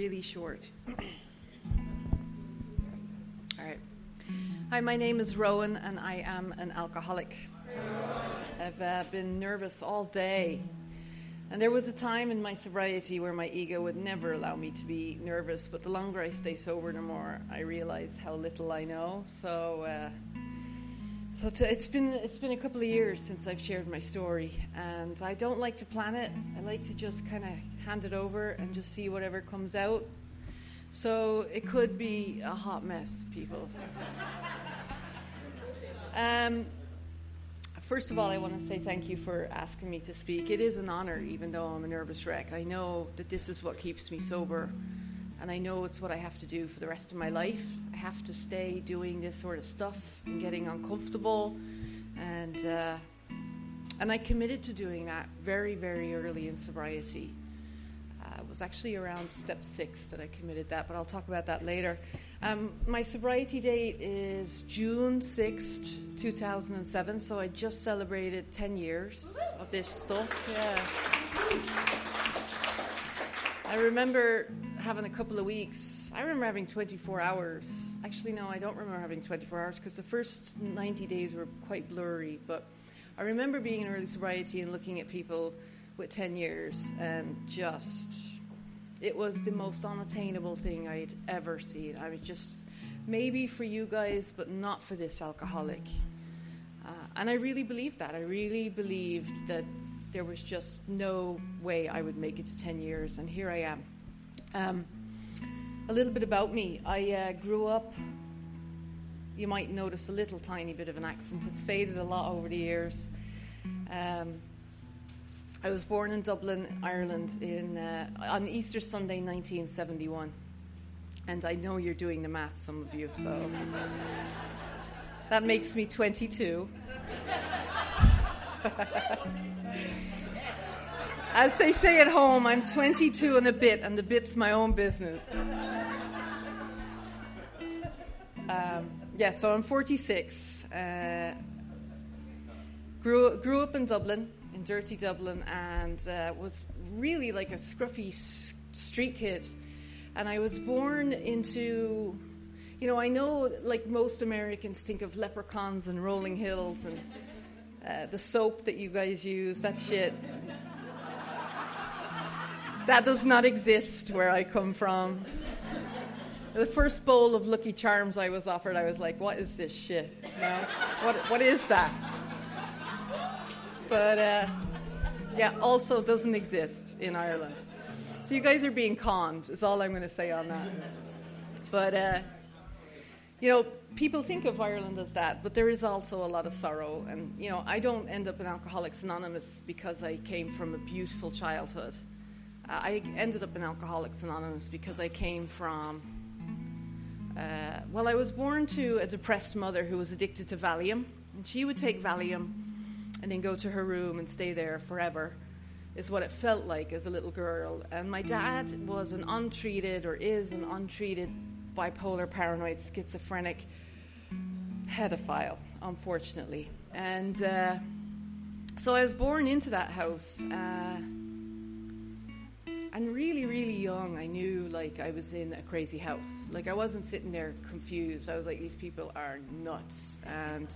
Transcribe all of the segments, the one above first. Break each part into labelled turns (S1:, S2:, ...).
S1: really short. All right. Hi, my name is Rowan, and I am an alcoholic. I've been nervous all day. And there was a time in my sobriety where my ego would never allow me to be nervous, but the longer I stay sober, the more I realize how little I know. It's been a couple of years since I've shared my story, and I don't like to plan it. I like to just kind of hand it over and just see whatever comes out. So it could be a hot mess, people. First of all, I want to say thank you for asking me to speak. It is an honor, even though I'm a nervous wreck. I know that this is what keeps me sober, and I know it's what I have to do for the rest of my life. I have to stay doing this sort of stuff and getting uncomfortable, and I committed to doing that very, very early in sobriety. It was actually around step 6 that I committed that, but I'll talk about that later. My sobriety date is June 6th, 2007, so I just celebrated 10 years of this stuff. Yeah. I remember having a couple of weeks. I remember having 24 hours. Actually, no, I don't remember having 24 hours because the first 90 days were quite blurry, but I remember being in early sobriety and looking at people with 10 years and it was the most unattainable thing I'd ever seen. I was just, maybe for you guys, but not for this alcoholic. And I really believed that. I really believed that there was just no way I would make it to 10 years, and here I am. A little bit about me. I grew up, you might notice a little tiny bit of an accent. It's faded a lot over the years. I was born in Dublin, Ireland, on Easter Sunday, 1971. And I know you're doing the math, some of you, so that makes me 22. As they say at home, I'm 22 and a bit, and the bit's my own business. So I'm 46. Grew up in Dublin, in dirty Dublin, and was really like a scruffy street kid. And I was born into, I know like most Americans think of leprechauns and rolling hills and the soap that you guys use, that shit. That does not exist where I come from. The first bowl of Lucky Charms I was offered, I was like, what is this shit? What is that? But, also doesn't exist in Ireland. So you guys are being conned, is all I'm going to say on that. But, people think of Ireland as that, but there is also a lot of sorrow. And, I don't end up in Alcoholics Anonymous because I came from a beautiful childhood. I ended up in Alcoholics Anonymous because I came from, I was born to a depressed mother who was addicted to Valium. And she would take Valium and then go to her room and stay there forever, is what it felt like as a little girl. And my dad was is an untreated bipolar, paranoid, schizophrenic pedophile, unfortunately. And so I was born into that house. And really, really young, I knew, I was in a crazy house. I wasn't sitting there confused. I was like, these people are nuts. And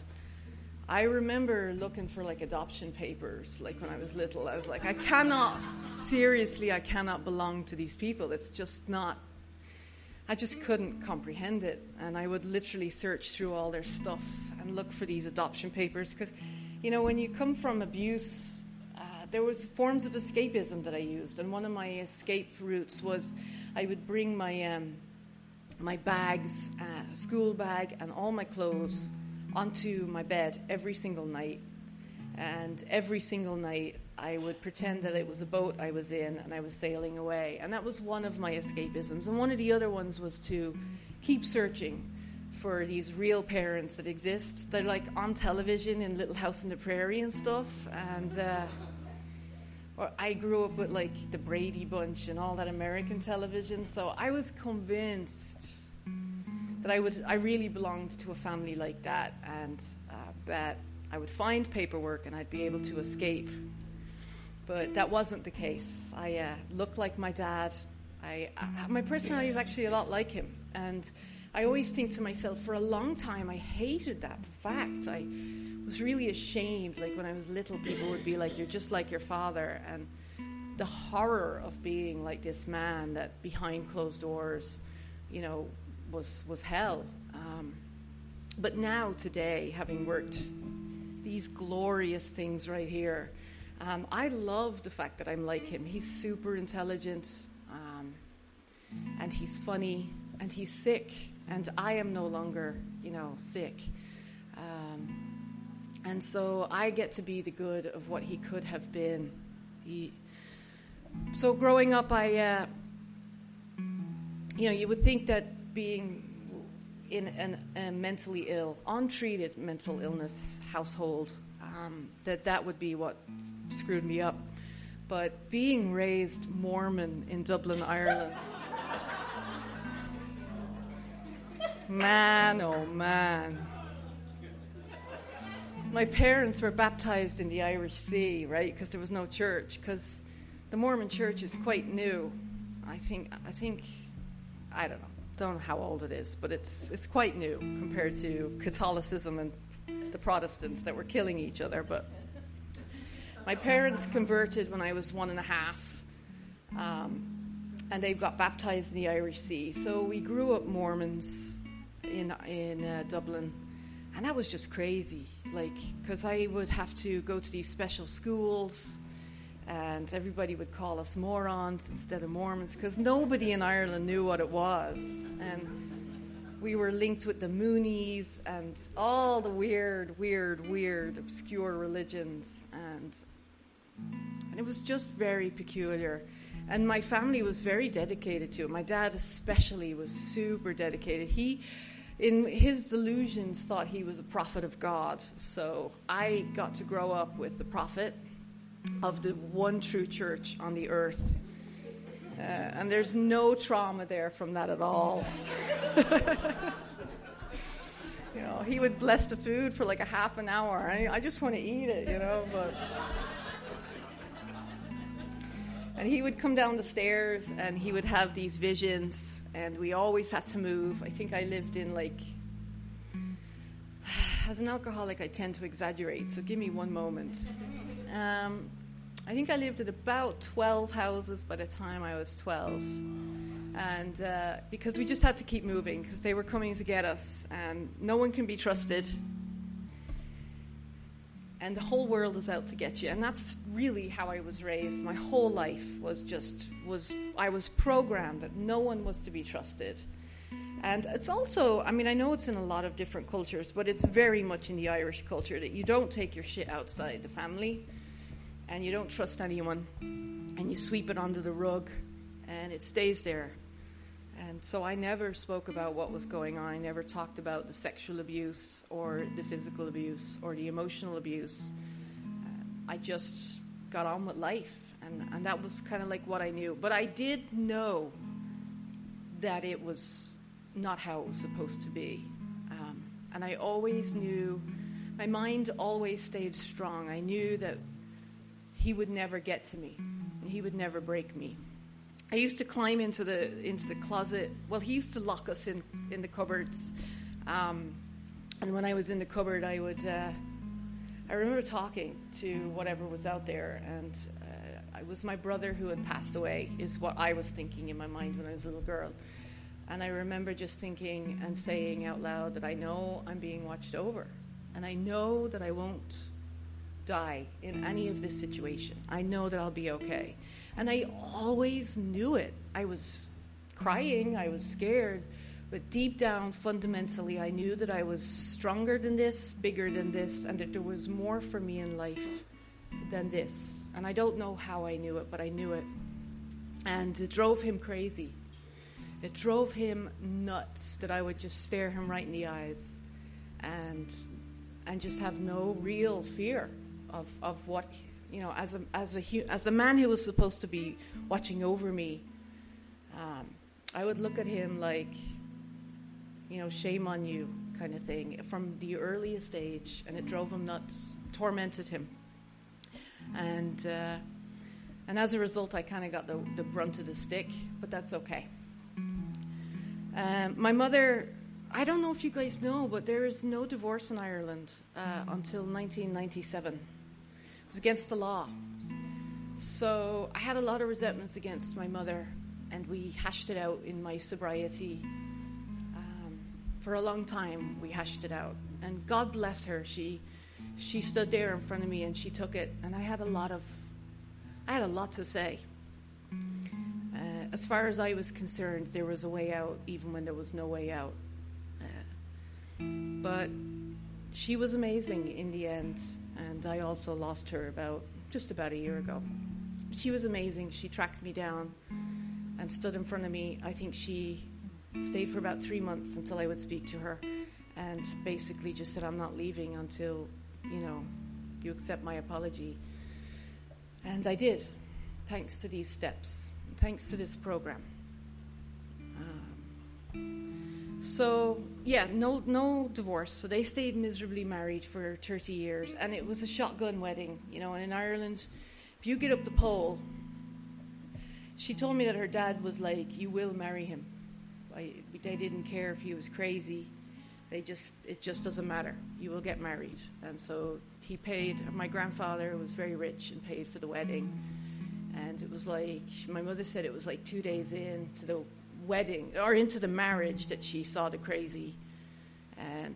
S1: I remember looking for, adoption papers, when I was little. I was like, I cannot belong to these people. It's just not, I just couldn't comprehend it. And I would literally search through all their stuff and look for these adoption papers. Because, when you come from abuse, there was forms of escapism that I used, and one of my escape routes was I would bring my my bags, school bag, and all my clothes onto my bed every single night. And every single night I would pretend that it was a boat I was in and I was sailing away. And that was one of my escapisms. And one of the other ones was to keep searching for these real parents that exist. They're on television in Little House on the Prairie and stuff. And I grew up with the Brady Bunch and all that American television, so I was convinced that I really belonged to a family like that, and that I would find paperwork and I'd be able to escape. But that wasn't the case. I looked like my dad. My personality is actually a lot like him, and I always think to myself, for a long time, I hated that fact. I was really ashamed. Like when I was little, people would be like, "You're just like your father," and the horror of being like this man that behind closed doors, was hell. But now, today, having worked these glorious things right here, I love the fact that I'm like him. He's super intelligent, and he's funny, and he's sick, and I am no longer, sick. And so I get to be the good of what he could have been. So growing up, you would think that being in a mentally ill, untreated mental illness household, that would be what screwed me up. But being raised Mormon in Dublin, Ireland, man, oh man. My parents were baptized in the Irish Sea, right? Because there was no church. Because the Mormon church is quite new. I think, I don't know. Don't know how old it is, but it's quite new compared to Catholicism and the Protestants that were killing each other. But my parents converted when I was 1.5, and they got baptized in the Irish Sea. So we grew up Mormons in Dublin, and that was just crazy. Because I would have to go to these special schools, and everybody would call us morons instead of Mormons, because nobody in Ireland knew what it was. And we were linked with the Moonies and all the weird, obscure religions. And it was just very peculiar. And my family was very dedicated to it. My dad especially was super dedicated. He, in his delusions, thought he was a prophet of God. So I got to grow up with the prophet of the one true church on the earth. And there's no trauma there from that at all. He would bless the food for like a half an hour. I just want to eat it, but... And he would come down the stairs and he would have these visions, and we always had to move. I think I lived in as an alcoholic, I tend to exaggerate, so give me one moment. I think I lived in about 12 houses by the time I was 12. And because we just had to keep moving, because they were coming to get us, and no one can be trusted. And the whole world is out to get you. And that's really how I was raised. My whole life I was programmed that no one was to be trusted. And it's also, I know it's in a lot of different cultures, but it's very much in the Irish culture that you don't take your shit outside the family, and you don't trust anyone, and you sweep it under the rug, and it stays there. And so I never spoke about what was going on. I never talked about the sexual abuse or the physical abuse or the emotional abuse. I just got on with life, and that was kind of like what I knew. But I did know that it was not how it was supposed to be. And I always knew, my mind always stayed strong. I knew that he would never get to me, and he would never break me. I used to climb into the closet. Well, he used to lock us in the cupboards. And when I was in the cupboard, I remember talking to whatever was out there, and it was my brother who had passed away, is what I was thinking in my mind when I was a little girl. And I remember just thinking and saying out loud that I know I'm being watched over, and I know that I won't die in any of this situation. I know that I'll be okay. And I always knew it. I was crying, I was scared, but deep down, fundamentally, I knew that I was stronger than this, bigger than this, and that there was more for me in life than this. And I don't know how I knew it, but I knew it. And it drove him crazy. It drove him nuts that I would just stare him right in the eyes and just have no real fear of what, as the man who was supposed to be watching over me. I would look at him like, shame on you kind of thing from the earliest age, and it drove him nuts, tormented him. And And as a result, I kind of got the brunt of the stick, but that's okay. My mother, I don't know if you guys know, but there is no divorce in Ireland until 1997. It was against the law. So I had a lot of resentments against my mother, and we hashed it out in my sobriety. For a long time, we hashed it out. And God bless her, she stood there in front of me and she took it, and I had a lot to say. As far as I was concerned, there was a way out, even when there was no way out. But she was amazing in the end, and I also lost her just about a year ago. She was amazing. She tracked me down and stood in front of me. I think she stayed for about 3 months until I would speak to her, and basically just said, I'm not leaving until, you accept my apology. And I did, thanks to these steps, thanks to this program. No divorce. So they stayed miserably married for 30 years, and it was a shotgun wedding, and in Ireland, if you get up the pole, she told me that her dad was like, you will marry him. They didn't care if he was crazy. It just doesn't matter. You will get married. And so he paid. My grandfather was very rich and paid for the wedding. And it was like, my mother said it was like 2 days into the wedding, or into the marriage, that she saw the crazy. And,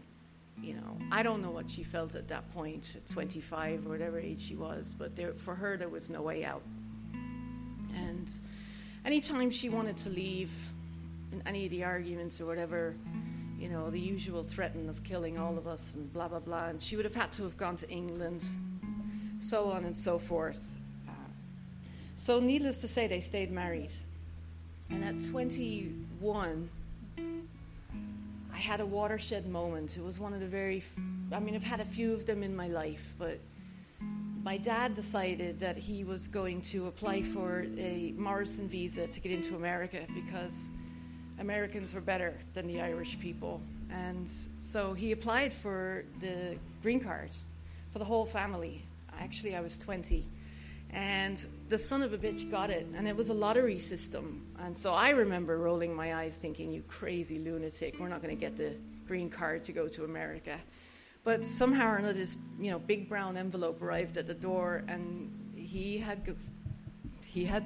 S1: I don't know what she felt at that point, at 25 or whatever age she was, but for her, there was no way out. And anytime she wanted to leave, in any of the arguments or whatever, the usual threat of killing all of us and blah, blah, blah, and she would have had to have gone to England, so on and so forth. So needless to say, they stayed married. And at 21, I had a watershed moment. It was one of the I've had a few of them in my life, but my dad decided that he was going to apply for a Morrison visa to get into America because Americans were better than the Irish people. And so he applied for the green card for the whole family. Actually, I was 20. And the son of a bitch got it, and it was a lottery system. And so I remember rolling my eyes thinking, you crazy lunatic, we're not going to get the green card to go to America. But somehow or another, this big brown envelope arrived at the door, and he had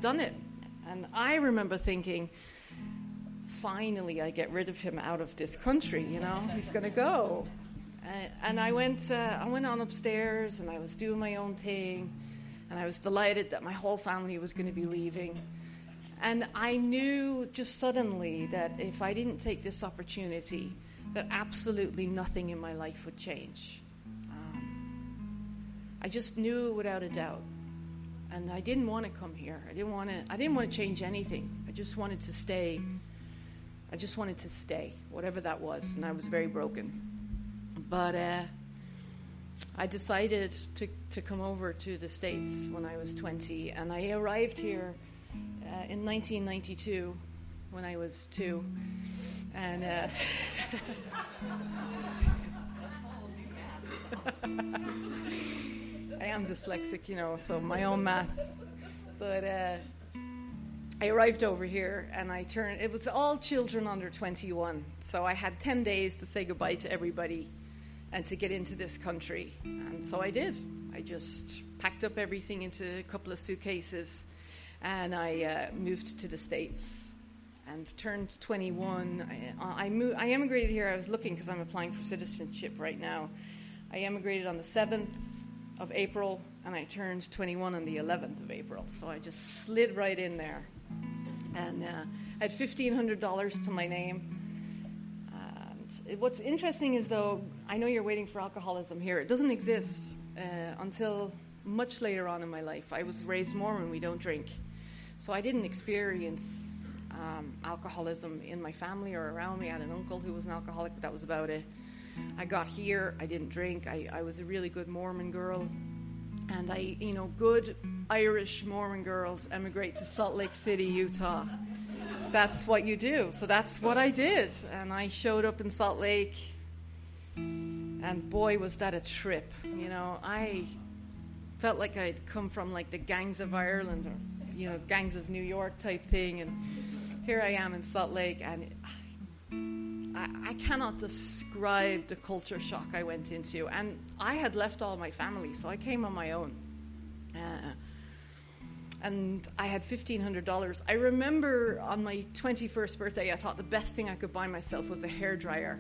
S1: done it. And I remember thinking, finally I get rid of him out of this country, he's going to go. And I went on upstairs, and I was doing my own thing, and I was delighted that my whole family was going to be leaving. And I knew just suddenly that if I didn't take this opportunity, that absolutely nothing in my life would change. I just knew without a doubt. And I didn't want to come here. I didn't want to change anything. I just wanted to stay. Whatever that was. And I was very broken. But I decided to come over to the States when I was 20, and I arrived here in 1992 when I was 2, and I am dyslexic, so my own math. But I arrived over here, and it was all children under 21, so I had 10 days to say goodbye to everybody and to get into this country. And so I did. I just packed up everything into a couple of suitcases, and I moved to the States and turned 21. I emigrated here. I was looking because I'm applying for citizenship right now. I emigrated on the 7th of April, and I turned 21 on the 11th of April. So I just slid right in there. And I had $1,500 to my name. What's interesting is, though, I know you're waiting for alcoholism here. It doesn't exist until much later on in my life. I was raised Mormon. We don't drink. So I didn't experience alcoholism in my family or around me. I had an uncle who was an alcoholic, but that was about it. I got here. I didn't drink. I was a really good Mormon girl. And good Irish Mormon girls emigrate to Salt Lake City, Utah. That's what you do. So that's what I did. And I showed up in Salt Lake, and boy, was that a trip. I felt like I'd come from like the gangs of Ireland or Gangs of New York type thing. And here I am in Salt Lake, and I cannot describe the culture shock I went into. And I had left all my family, so I came on my own. And I had $1,500. I remember on my 21st birthday, I thought the best thing I could buy myself was a hairdryer.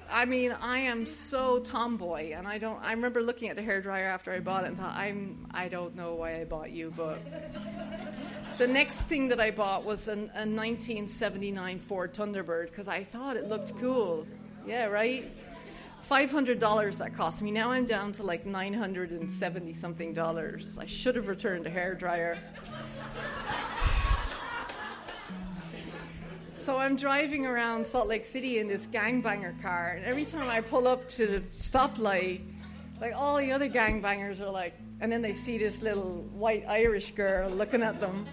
S1: I mean, I am so tomboy, and I remember looking at the hairdryer after I bought it and thought, I don't know why I bought you, but the next thing that I bought was a 1979 Ford Thunderbird, because I thought it looked cool. Yeah, right? $500 that cost me. Now I'm down to like $970 something. I should have returned the hairdryer. So I'm driving around Salt Lake City in this gangbanger car, and every time I pull up to the stoplight, like all the other gangbangers are like, and then they see this little white Irish girl looking at them.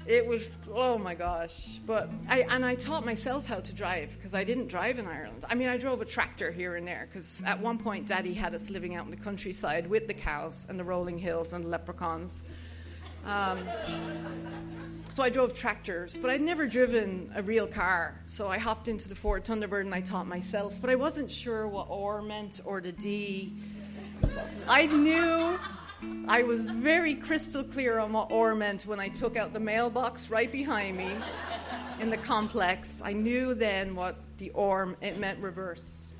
S1: It was, oh my gosh. But I taught myself how to drive, because I didn't drive in Ireland. I mean, I drove a tractor here and there, because at one point Daddy had us living out in the countryside with the cows and the rolling hills and the leprechauns. So I drove tractors, but I'd never driven a real car. So I hopped into the Ford Thunderbird and I taught myself, but I wasn't sure what or meant or the D. I knew I was very crystal clear on what or meant when I took out the mailbox right behind me in the complex. I knew then what the or, it meant reverse,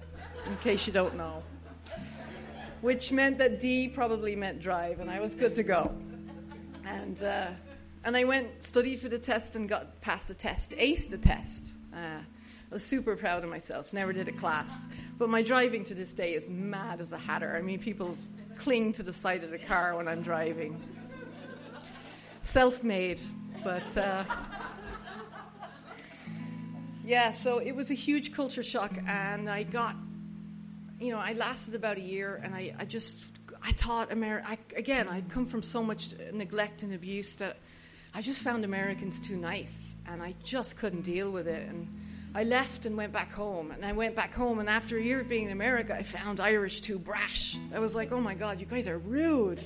S1: in case you don't know. Which meant that D probably meant drive, and I was good to go. And I went, studied for the test, and got past the test, aced the test. I was super proud of myself, never did a class. But my driving to this day is mad as a hatter. I mean, people cling to the side of the car when I'm driving. Self-made, but yeah, so it was a huge culture shock, and I got, I lasted about a year, and I thought I'd come from so much neglect and abuse that I just found Americans too nice, and I just couldn't deal with it. And I left and went back home, and and after a year of being in America, I found Irish too brash. I was like, oh my God, you guys are rude.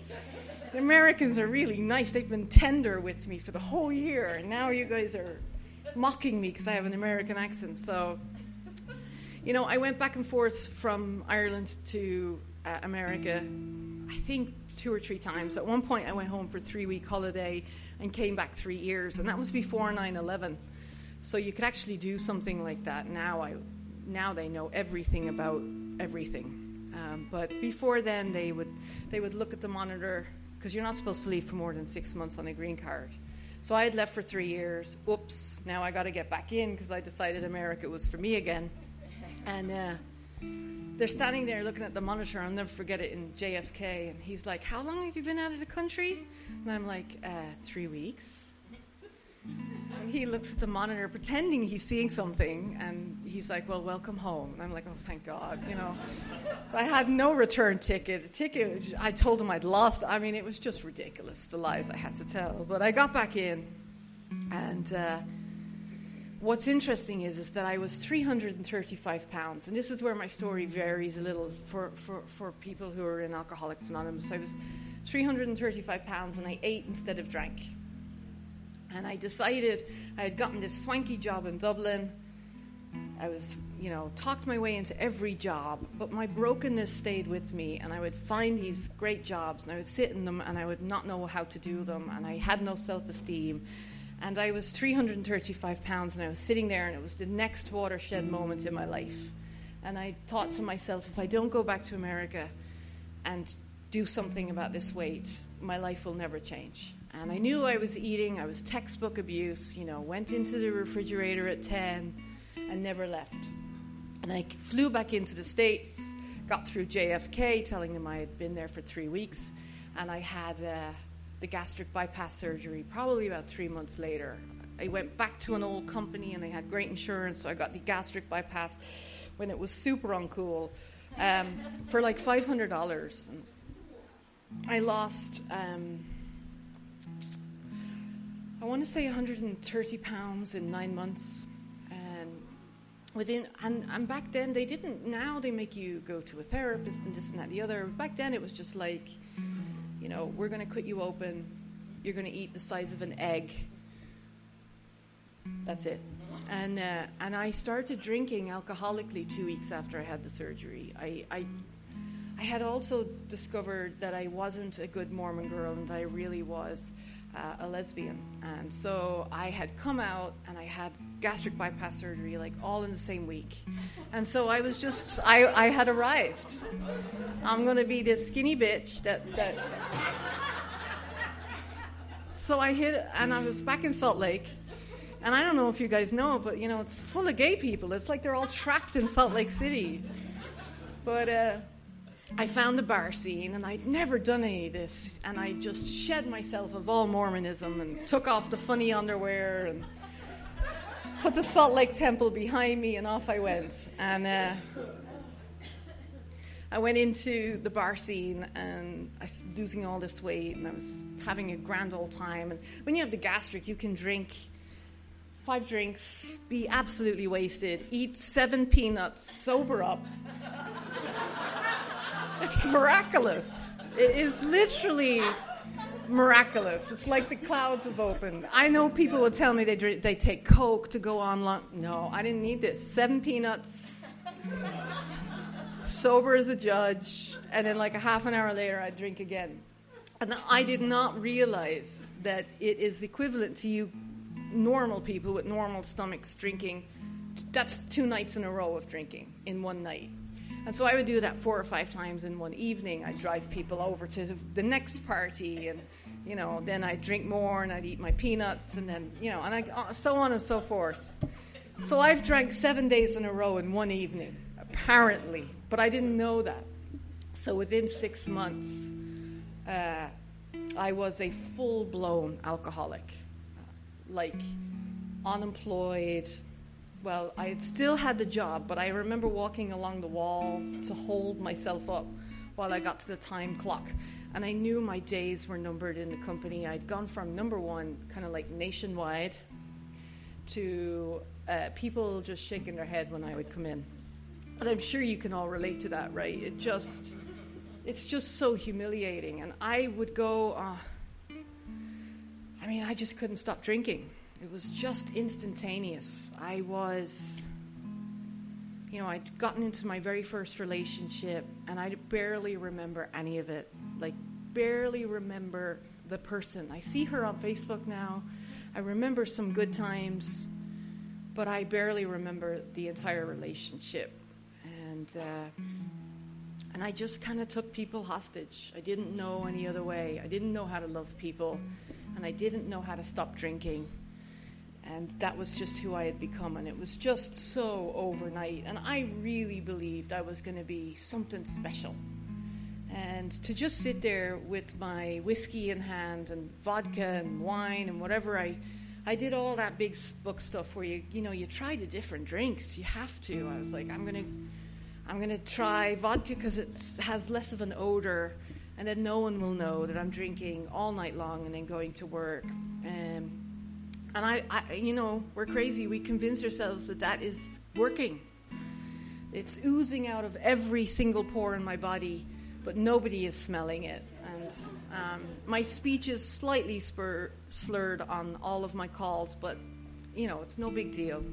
S1: The Americans are really nice. They've been tender with me for the whole year, and now you guys are mocking me because I have an American accent. So, I went back and forth from Ireland to America, I think 2 or 3 times. At one point, I went home for a 3-week holiday and came back 3 years, and that was before 9/11. So you could actually do something like that. Now they know everything about everything. But before then, they would look at the monitor, because you're not supposed to leave for more than 6 months on a green card. So I had left for 3 years. Oops! Now I got to get back in, because I decided America was for me again. And they're standing there looking at the monitor. I'll never forget it, in JFK. And he's like, "How long have you been out of the country?" And I'm like, 3 weeks. And he looks at the monitor, pretending he's seeing something. And he's like, "Well, welcome home." And I'm like, "Oh, thank God." I had no return ticket. The ticket, I told him I'd lost. I mean, it was just ridiculous, the lies I had to tell. But I got back in. And what's interesting is that I was 335 pounds, and this is where my story varies a little for people who are in Alcoholics Anonymous. I was 335 pounds, and I ate instead of drank. And I decided I had gotten this swanky job in Dublin. I was, talked my way into every job, but my brokenness stayed with me, and I would find these great jobs, and I would sit in them, and I would not know how to do them, and I had no self-esteem. And I was 335 pounds, and I was sitting there, and it was the next watershed moment in my life. And I thought to myself, if I don't go back to America and do something about this weight, my life will never change. And I knew I was eating. I was textbook abuse, went into the refrigerator at 10 and never left. And I flew back into the States, got through JFK, telling them I had been there for 3 weeks, and I had the gastric bypass surgery probably about 3 months later. I went back to an old company, and they had great insurance, so I got the gastric bypass when it was super uncool for like $500. And I lost, I want to say 130 pounds in 9 months. And back then they didn't. Now they make you go to a therapist and this and that and the other. Back then it was just like, we're going to cut you open. You're going to eat the size of an egg. That's it. And I started drinking alcoholically 2 weeks after I had the surgery. I had also discovered that I wasn't a good Mormon girl and that I really was a lesbian. And so I had come out and I had gastric bypass surgery like all in the same week. And so I was just, I had arrived. I'm going to be this skinny bitch that So I hit, and I was back in Salt Lake. And I don't know if you guys know, but, it's full of gay people. It's like they're all trapped in Salt Lake City. But I found the bar scene, and I'd never done any of this. And I just shed myself of all Mormonism and took off the funny underwear and put the Salt Lake Temple behind me, and off I went. And I went into the bar scene, and I was losing all this weight, and I was having a grand old time. And when you have the gastric, you can drink 5 drinks, be absolutely wasted, eat 7 peanuts, sober up. It's miraculous. It is literally miraculous. It's like the clouds have opened. I know people would tell me they take Coke to go on long. No, I didn't need this. 7 peanuts, sober as a judge, and then like a half an hour later I'd drink again. And I did not realize that it is equivalent to you normal people with normal stomachs drinking. That's 2 nights in a row of drinking in one night. And so I would do that 4 or 5 times in one evening. I'd drive people over to the next party, and then I'd drink more, and I'd eat my peanuts, and then so on and so forth. So I've drank 7 days in a row in one evening, apparently, but I didn't know that. So within 6 months, I was a full-blown alcoholic, like unemployed. Well, I had still had the job, but I remember walking along the wall to hold myself up while I got to the time clock. And I knew my days were numbered in the company. I'd gone from number 1, kind of like nationwide, to people just shaking their head when I would come in. And I'm sure you can all relate to that, right? It's just so humiliating. And I would go, I just couldn't stop drinking. It was just instantaneous. I'd gotten into my very first relationship, and I barely remember any of it. Like, barely remember the person. I see her on Facebook now. I remember some good times, but I barely remember the entire relationship. And I just kind of took people hostage. I didn't know any other way. I didn't know how to love people, and I didn't know how to stop drinking. And that was just who I had become, and it was just so overnight. And I really believed I was going to be something special. And to just sit there with my whiskey in hand and vodka and wine and whatever, I did all that big book stuff where you try the different drinks. You have to. I was like, I'm gonna try vodka because it has less of an odor, and then no one will know that I'm drinking all night long and then going to work. And I we're crazy. We convince ourselves that is working. It's oozing out of every single pore in my body, but nobody is smelling it. And my speech is slightly slurred on all of my calls, but, it's no big deal.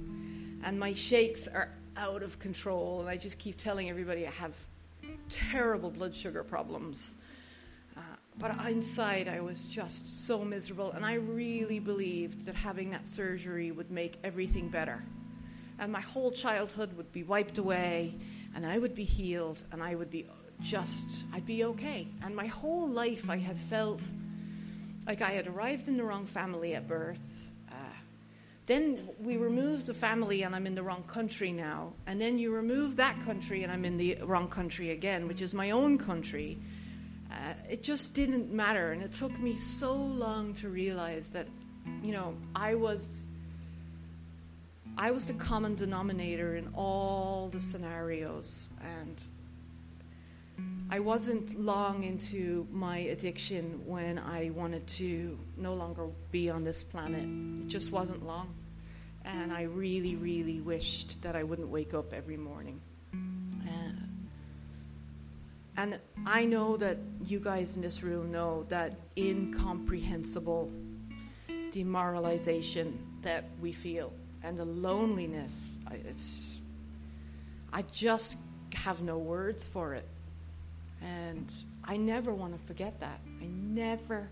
S1: And my shakes are out of control, and I just keep telling everybody I have terrible blood sugar problems. But inside, I was just so miserable, and I really believed that having that surgery would make everything better. And my whole childhood would be wiped away, and I would be healed, and I'd be okay. And my whole life, I had felt like I had arrived in the wrong family at birth. Then we removed the family, and I'm in the wrong country now. And then you remove that country, and I'm in the wrong country again, which is my own country. It just didn't matter, and it took me so long to realize that, I was the common denominator in all the scenarios, and I wasn't long into my addiction when I wanted to no longer be on this planet. It just wasn't long, and I really, really wished that I wouldn't wake up every morning. And I know that you guys in this room know that incomprehensible demoralization that we feel and the loneliness. I just have no words for it. And I never want to forget that. I never,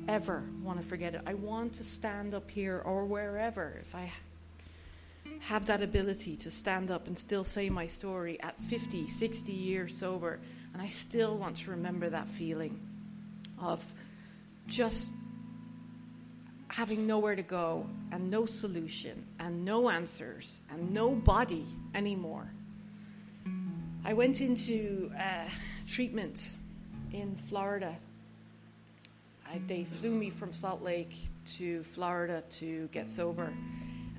S1: ever want to forget it. I want to stand up here or wherever, if I have that ability to stand up and still say my story at 50, 60 years sober, and I still want to remember that feeling of just having nowhere to go and no solution and no answers and nobody anymore. I went into treatment in Florida. They flew me from Salt Lake to Florida to get sober.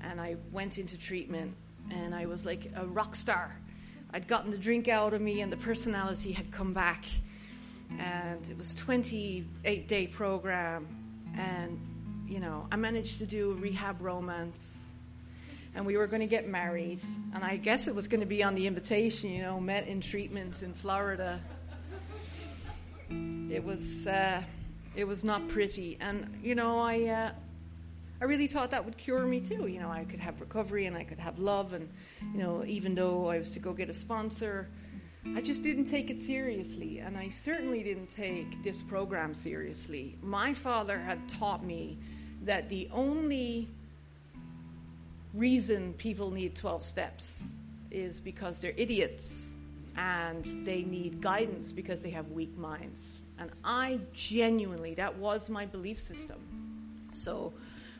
S1: And I went into treatment, and I was like a rock star. I'd gotten the drink out of me, and the personality had come back. And it was a 28-day program. And, you know, I managed to do a rehab romance. And we were going to get married. And I guess it was going to be on the invitation, you know, met in treatment in Florida. It was not pretty. And, you know, I really thought that would cure me too. You know, I could have recovery and I could have love. And, you know, even though I was to go get a sponsor, I just didn't take it seriously. And I certainly didn't take this program seriously. My father had taught me that the only reason people need 12 steps is because they're idiots and they need guidance because they have weak minds. And I genuinely, that was my belief system. So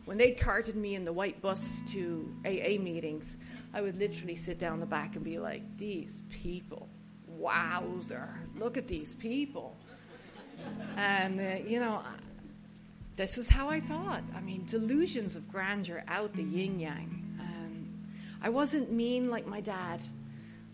S1: when they carted me in the white bus to AA meetings, I would literally sit down the back and be like, these people, wowzer, look at these people. And, you know, this is how I thought. I mean, delusions of grandeur out the yin-yang. And I wasn't mean like my dad,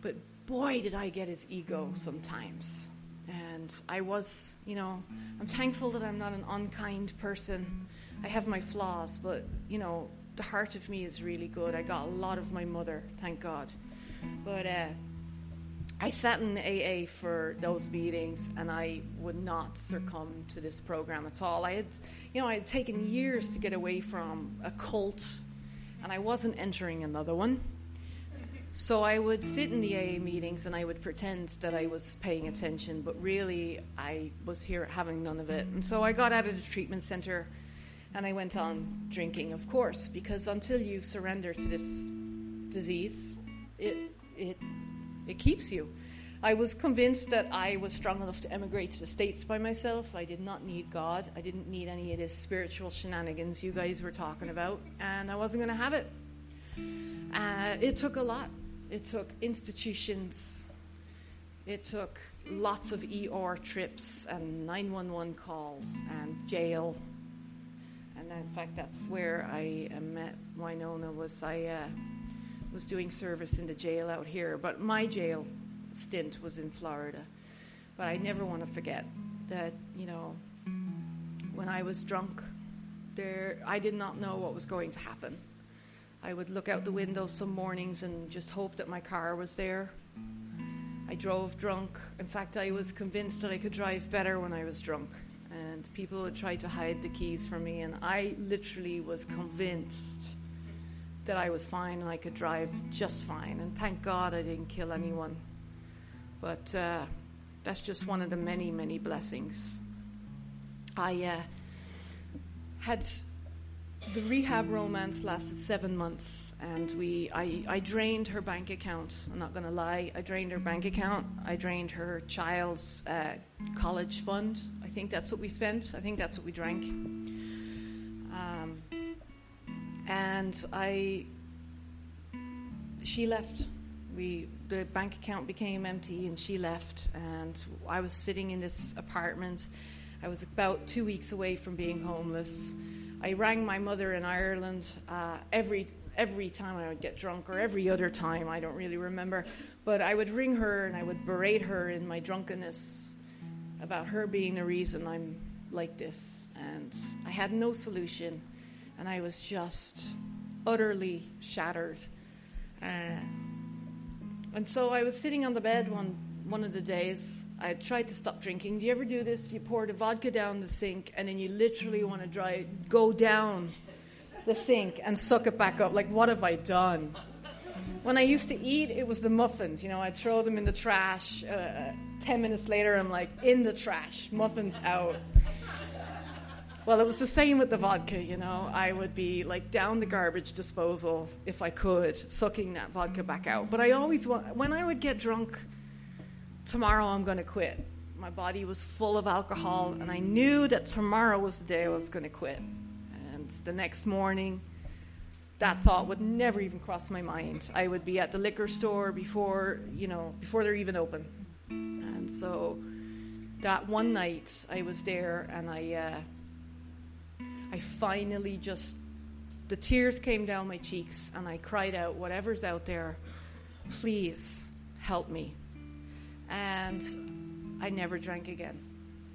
S1: but boy, did I get his ego sometimes. And I was, you know, I'm thankful that I'm not an unkind person. I have my flaws, but, you know, the heart of me is really good. I got a lot of my mother, thank God. But I sat in AA for those meetings, and I would not succumb to this program at all. I had taken years to get away from a cult, and I wasn't entering another one. So I would sit in the AA meetings and I would pretend that I was paying attention, but really I was here having none of it. And so I got out of the treatment center and I went on drinking, of course, because until you surrender to this disease, it keeps you. I was convinced that I was strong enough to emigrate to the States by myself. I did not need God. I didn't need any of this spiritual shenanigans you guys were talking about, and I wasn't going to have it. It took a lot. It took institutions. It took lots of ER trips and 911 calls and jail. And in fact, that's where I met Winona. I was doing service in the jail out here, but my jail stint was in Florida. But I never want to forget that, you know, when I was drunk, I did not know what was going to happen. I would look out the window some mornings and just hope that my car was there. I drove drunk. In fact, I was convinced that I could drive better when I was drunk. And people would try to hide the keys from me. And I literally was convinced that I was fine and I could drive just fine. And thank God I didn't kill anyone. But that's just one of the many, many blessings. I had... The rehab romance lasted 7 months, and I drained her bank account. I'm not going to lie. I drained her bank account. I drained her child's college fund. I think that's what we spent. I think that's what we drank. She left. The bank account became empty, and she left. And I was sitting in this apartment. I was about 2 weeks away from being homeless. I rang my mother in Ireland every time I would get drunk, or every other time, I don't really remember. But I would ring her and I would berate her in my drunkenness about her being the reason I'm like this. And I had no solution, and I was just utterly shattered. And so I was sitting on the bed one of the days, I tried to stop drinking. Do you ever do this? You pour the vodka down the sink, and then you literally want to go down the sink and suck it back up. Like, what have I done? When I used to eat, it was the muffins. You know, I'd throw them in the trash. 10 minutes later, I'm like, in the trash, muffins out. Well, it was the same with the vodka, you know. I would be like down the garbage disposal, if I could, sucking that vodka back out. But I always, when I would get drunk, tomorrow I'm going to quit. My body was full of alcohol, and I knew that tomorrow was the day I was going to quit. And the next morning, that thought would never even cross my mind. I would be at the liquor store before they're even open. And so that one night I was there, and I finally the tears came down my cheeks, and I cried out, whatever's out there, please help me. And I never drank again.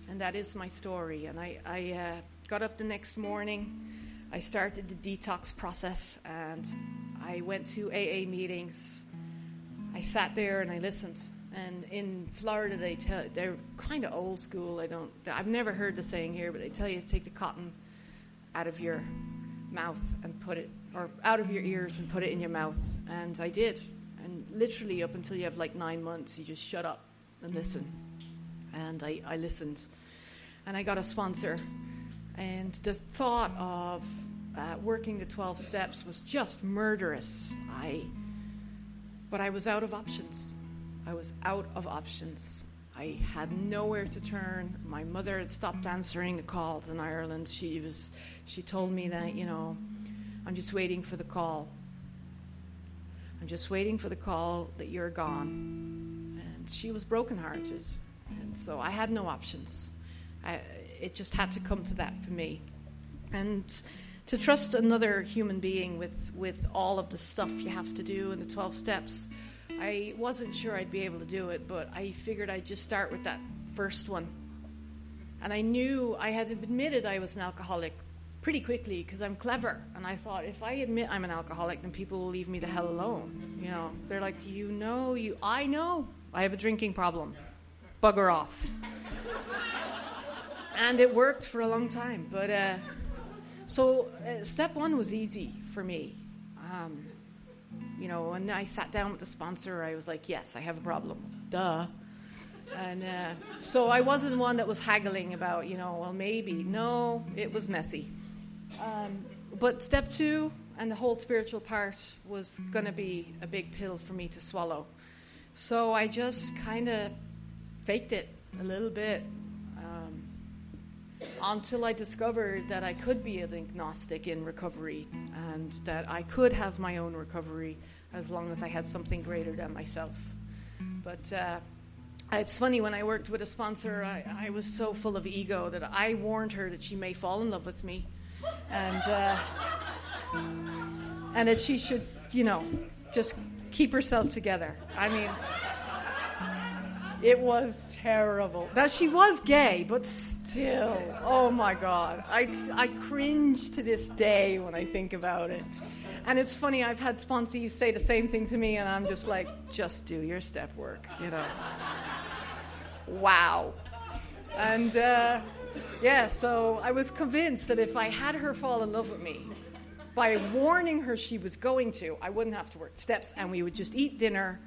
S1: And that is my story. And I got up the next morning. I started the detox process, and I went to AA meetings. I sat there and I listened. And in Florida, they're kind of old school. I've never heard the saying here, but they tell you to take the cotton out of your mouth and or out of your ears and put it in your mouth. And I did. And literally up until you have like 9 months, you just shut up and listen. And I listened. And I got a sponsor. And the thought of working the 12 steps was just murderous. But I was out of options. I had nowhere to turn. My mother had stopped answering the calls in Ireland. She told me that, I'm just waiting for the call. I'm just waiting for the call that you're gone. And she was brokenhearted. And so I had no options. It just had to come to that for me. And to trust another human being with all of the stuff you have to do in the 12 steps, I wasn't sure I'd be able to do it, but I figured I'd just start with that first one. And I knew I had admitted I was an alcoholic pretty quickly because I'm clever. And I thought, if I admit I'm an alcoholic, then people will leave me the hell alone. They're like, I know I have a drinking problem. Bugger off. And it worked for a long time. But so step one was easy for me. When I sat down with the sponsor, I was like, yes, I have a problem. Duh. And so I wasn't one that was haggling about, well, maybe. No, it was messy. But step two and the whole spiritual part was going to be a big pill for me to swallow. So I just kind of faked it a little bit until I discovered that I could be an agnostic in recovery and that I could have my own recovery as long as I had something greater than myself. But it's funny, when I worked with a sponsor, I was so full of ego that I warned her that she may fall in love with me and that she should, just keep herself together. I mean, it was terrible. That she was gay, but still, oh my God. I cringe to this day when I think about it. And it's funny, I've had sponsees say the same thing to me, and I'm just like, just do your step work, Wow. And so I was convinced that if I had her fall in love with me, by warning her she was going to, I wouldn't have to work the steps, and we would just eat dinner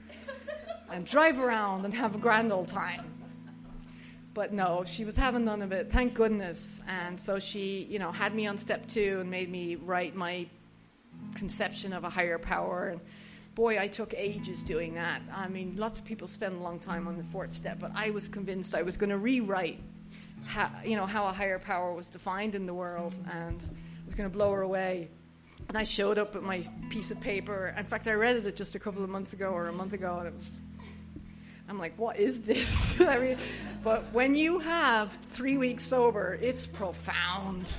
S1: and drive around and have a grand old time. But no, she was having none of it, thank goodness. And so she, had me on step 2 and made me write my conception of a higher power. And boy, I took ages doing that. I mean, lots of people spend a long time on the 4th step, but I was convinced I was going to rewrite how a higher power was defined in the world, and I was going to blow her away. And I showed up with my piece of paper. In fact, I read it just a couple of months ago or a month ago, and I'm like, what is this? I mean, but when you have 3 weeks sober, it's profound.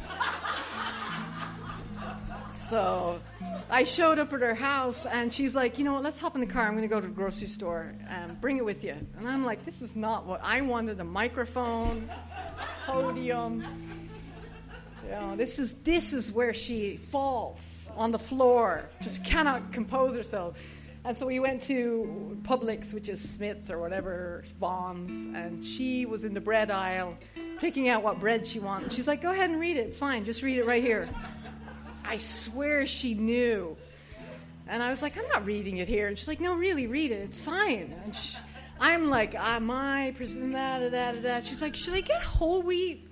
S1: So I showed up at her house, and she's like, you know what, let's hop in the car. I'm going to go to the grocery store. Bring it with you. And I'm like, this is not what I wanted, a microphone, podium. This is where she falls on the floor, just cannot compose herself. And so we went to Publix, which is Smith's or whatever, Vaughn's, and she was in the bread aisle picking out what bread she wanted. She's like, go ahead and read it. It's fine. Just read it right here. I swear she knew. And I was like, I'm not reading it here. And she's like, no, really, read it. It's fine. And I'm like, my person, da. She's like, should I get whole wheat?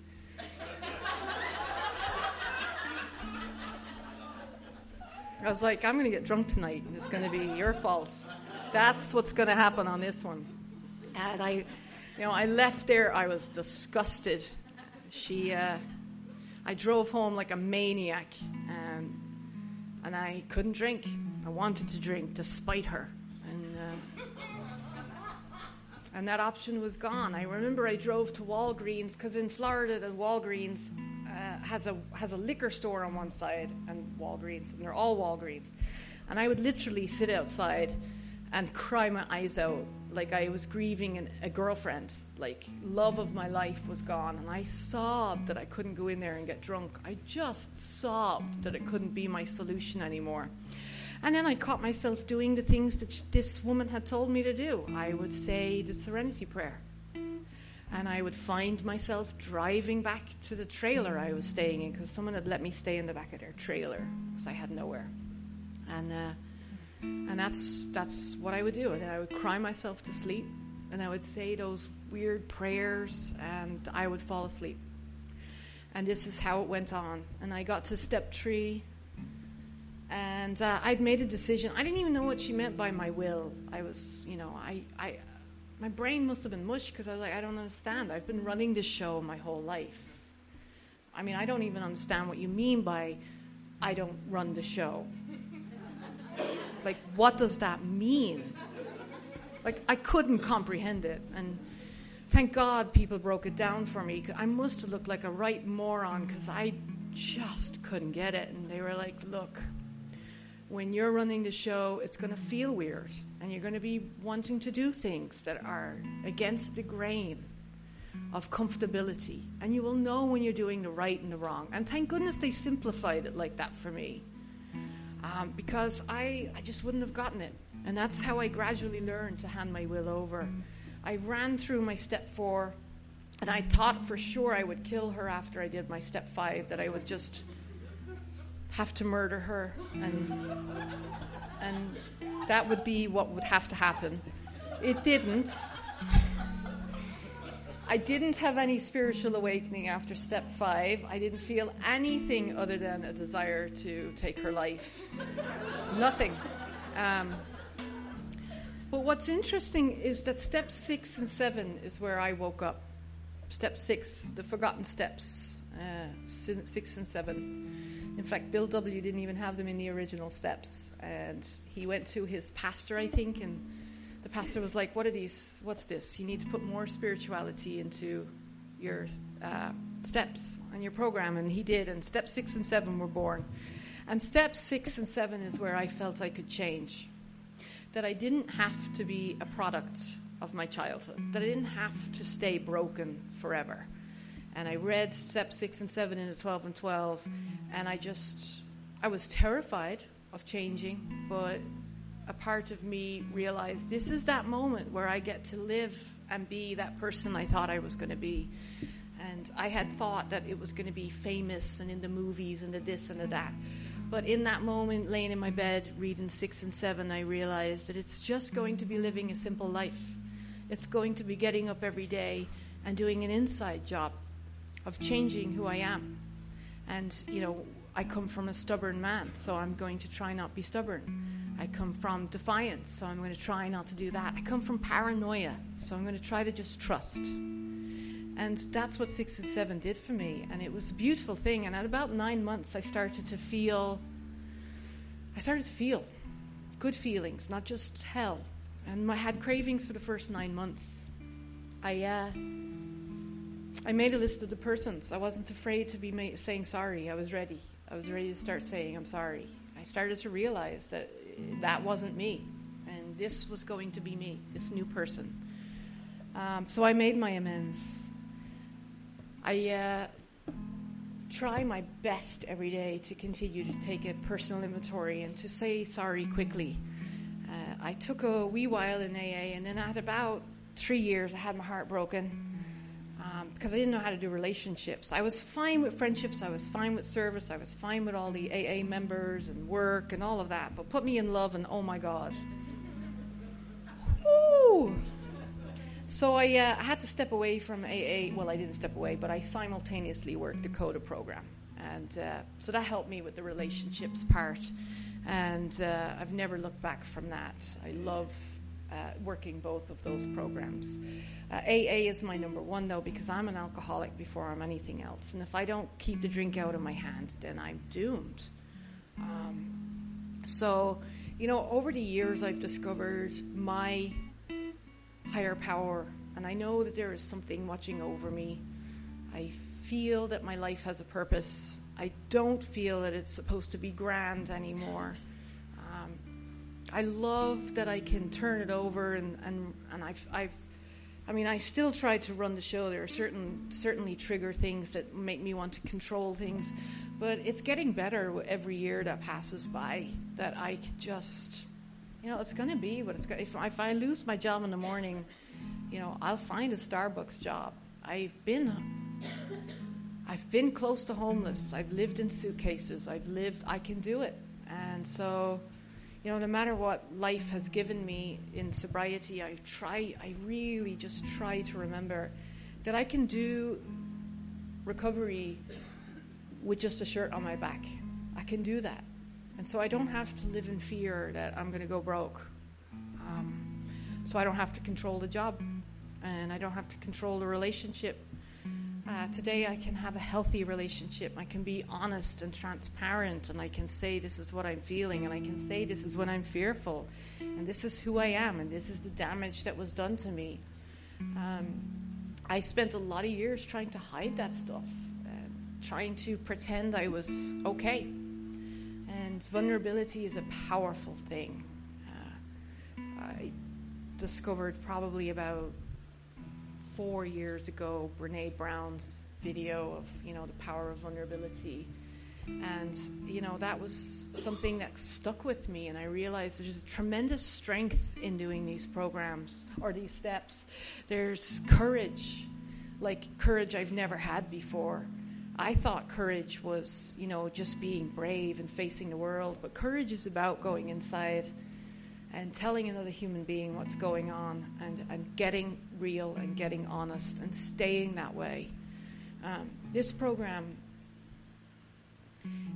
S1: I was like, I'm going to get drunk tonight, and it's going to be your fault. That's what's going to happen on this one. And I left there. I was disgusted. I drove home like a maniac, and I couldn't drink. I wanted to drink despite her, and that option was gone. I remember I drove to Walgreens, because in Florida, the Walgreens has a liquor store on one side and Walgreens, and they're all Walgreens. And I would literally sit outside and cry my eyes out like I was grieving a girlfriend. Like, love of my life was gone, and I sobbed that I couldn't go in there and get drunk. I just sobbed that it couldn't be my solution anymore. And then I caught myself doing the things that this woman had told me to do. I would say the Serenity Prayer. And I would find myself driving back to the trailer I was staying in, because someone had let me stay in the back of their trailer because I had nowhere. And that's what I would do. And I would cry myself to sleep, and I would say those weird prayers, and I would fall asleep. And this is how it went on. And I got to step 3, and I'd made a decision. I didn't even know what she meant by my will. I was, my brain must have been mush, because I was like, I don't understand. I've been running this show my whole life. I mean, I don't even understand what you mean by I don't run the show. Like, what does that mean? Like, I couldn't comprehend it. And thank God people broke it down for me. I must have looked like a right moron, because I just couldn't get it. And they were like, look, when you're running the show, it's going to feel weird. And you're going to be wanting to do things that are against the grain of comfortability. And you will know when you're doing the right and the wrong. And thank goodness they simplified it like that for me. Because I just wouldn't have gotten it. And that's how I gradually learned to hand my will over. I ran through my step 4, and I thought for sure I would kill her after I did my step 5, that I would just have to murder her, and that would be what would have to happen. It didn't. I didn't have any spiritual awakening after step 5. I didn't feel anything other than a desire to take her life. Nothing. But what's interesting is that step 6 and 7 is where I woke up. Step 6, the forgotten steps, 6 and 7. In fact, Bill W. didn't even have them in the original steps. And he went to his pastor, I think, and the pastor was like, what's this? You need to put more spirituality into your steps and your program. And he did, and step 6 and 7 were born. And step 6 and 7 is where I felt I could change. That I didn't have to be a product of my childhood. That I didn't have to stay broken forever. And I read step 6 and 7 in the 12 and 12, and I was terrified of changing, but a part of me realized this is that moment where I get to live and be that person I thought I was going to be. And I had thought that it was going to be famous and in the movies and the this and the that. But in that moment, laying in my bed, reading 6 and 7, I realized that it's just going to be living a simple life. It's going to be getting up every day and doing an inside job of changing who I am. And, I come from a stubborn man, so I'm going to try not be stubborn. I come from defiance, so I'm going to try not to do that. I come from paranoia, so I'm going to try to just trust. And that's what 6 and 7 did for me. And it was a beautiful thing. And at about 9 months, I started to feel good feelings, not just hell. And I had cravings for the first 9 months. I made a list of the persons. I wasn't afraid to be saying sorry. I was ready. I was ready to start saying I'm sorry. I started to realize that wasn't me. And this was going to be me, this new person. So I made my amends. I try my best every day to continue to take a personal inventory and to say sorry quickly. I took a wee while in AA, and then at about 3 years, I had my heart broken because I didn't know how to do relationships. I was fine with friendships. I was fine with service. I was fine with all the AA members and work and all of that. But put me in love, and oh my God. Woo! So I had to step away from AA. Well, I didn't step away, but I simultaneously worked the CODA program. And so that helped me with the relationships part. And I've never looked back from that. I love working both of those programs. AA is my number one, though, because I'm an alcoholic before I'm anything else. And if I don't keep the drink out of my hand, then I'm doomed. So, over the years, I've discovered my higher power. And I know that there is something watching over me. I feel that my life has a purpose. I don't feel that it's supposed to be grand anymore. I love that I can turn it over, and I still try to run the show. There are certainly trigger things that make me want to control things, but it's getting better with every year that passes by. That I can just, it's going to be what it's going. If I lose my job in the morning, I'll find a Starbucks job. I've been close to homeless. I've lived in suitcases. I can do it. And so, no matter what life has given me in sobriety, I really just try to remember that I can do recovery with just a shirt on my back. I can do that. And so I don't have to live in fear that I'm going to go broke. So I don't have to control the job, and I don't have to control the relationship. Today I can have a healthy relationship. I can be honest and transparent, and I can say this is what I'm feeling, and I can say this is when I'm fearful, and this is who I am, and this is the damage that was done to me. I spent a lot of years trying to hide that stuff, trying to pretend I was okay. And vulnerability is a powerful thing. I discovered probably about 4 years ago, Brene Brown's video of, the power of vulnerability. And, that was something that stuck with me. And I realized there's a tremendous strength in doing these programs or these steps. There's courage, like courage I've never had before. I thought courage was, just being brave and facing the world. But courage is about going inside and telling another human being what's going on, and getting real and getting honest and staying that way. This program,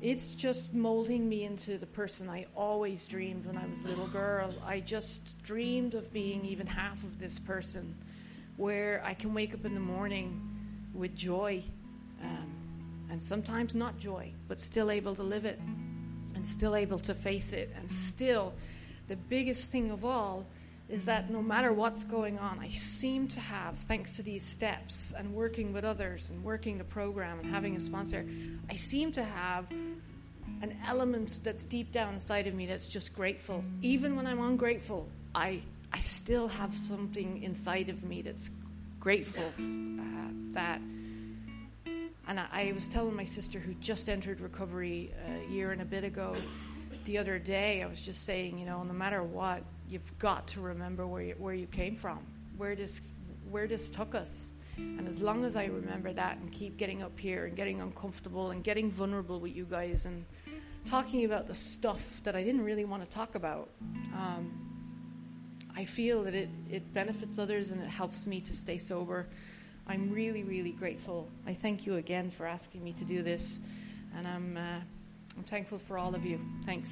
S1: it's just molding me into the person I always dreamed when I was a little girl. I just dreamed of being even half of this person, where I can wake up in the morning with joy, and sometimes not joy, but still able to live it, and still able to face it, and still... The biggest thing of all is that no matter what's going on, I seem to have, thanks to these steps and working with others and working the program and having a sponsor, I seem to have an element that's deep down inside of me that's just grateful. Even when I'm ungrateful, I still have something inside of me that's grateful. And I was telling my sister, who just entered recovery a year and a bit ago, the other day, I was just saying, no matter what, you've got to remember where you came from, where this took us. And as long as I remember that and keep getting up here and getting uncomfortable and getting vulnerable with you guys and talking about the stuff that I didn't really want to talk about, I feel that it benefits others and it helps me to stay sober. I'm really, really grateful. I thank you again for asking me to do this, and I'm thankful for all of you. Thanks.